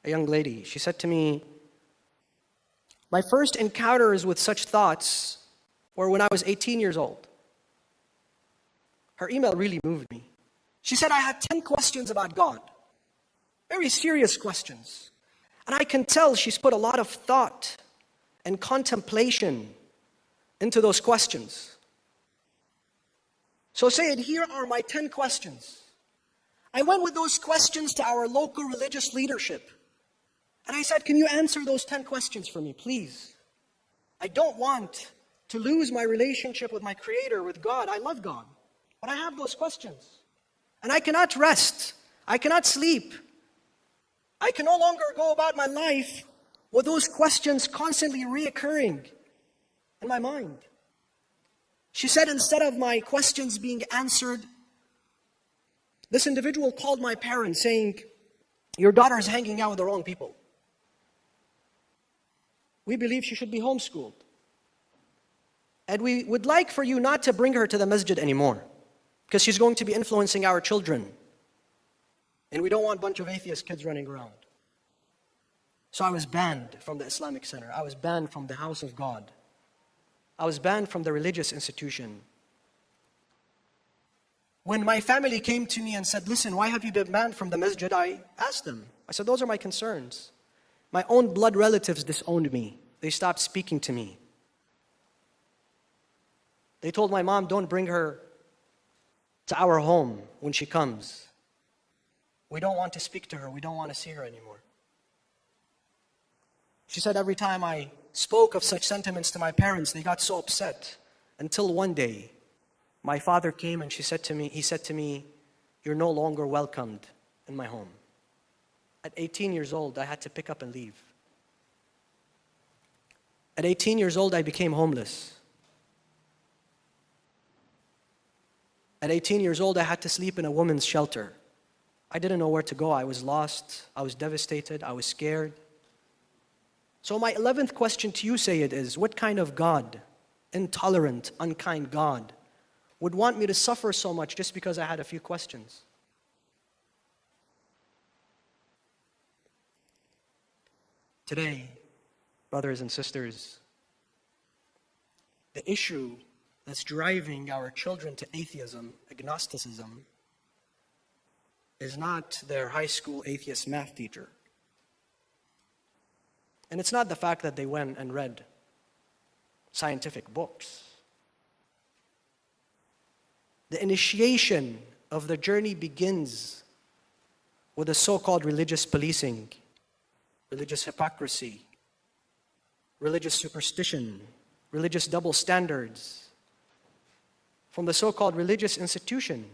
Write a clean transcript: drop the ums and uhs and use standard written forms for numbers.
a young lady. She said to me, my first encounters with such thoughts were when I was 18 years old. Her email really moved me. She said, I had 10 questions about God. Very serious questions. And I can tell she's put a lot of thought and contemplation into those questions. So Sayed, here are my 10 questions. I went with those questions to our local religious leadership. And I said, can you answer those 10 questions for me, please? I don't want to lose my relationship with my Creator, with God. I love God. But I have those questions. And I cannot rest. I cannot sleep. I can no longer go about my life with those questions constantly reoccurring in my mind. She said, instead of my questions being answered, this individual called my parents saying, your daughter is hanging out with the wrong people. We believe she should be homeschooled. And we would like for you not to bring her to the masjid anymore, because she's going to be influencing our children. And we don't want a bunch of atheist kids running around. So I was banned from the Islamic Center. I was banned from the house of God. I was banned from the religious institution. When my family came to me and said, listen, why have you been banned from the masjid? I asked them. I said, those are my concerns. My own blood relatives disowned me. They stopped speaking to me. They told my mom, don't bring her to our home when she comes. We don't want to speak to her. We don't want to see her anymore. She said every time I spoke of such sentiments to my parents, they got so upset. Until one day, my father came and he said to me, you're no longer welcomed in my home. At 18 years old, I had to pick up and leave. At 18 years old, I became homeless. At 18 years old, I had to sleep in a woman's shelter. I didn't know where to go. I was lost. I was devastated. I was scared. So my 11th question to you, Sayyid, is what kind of God, intolerant, unkind God, would want me to suffer so much just because I had a few questions? Today, brothers and sisters, the issue that's driving our children to atheism, agnosticism, is not their high school atheist math teacher. And it's not the fact that they went and read scientific books. The initiation of the journey begins with the so-called religious policing, religious hypocrisy, religious superstition, religious double standards from the so-called religious institution.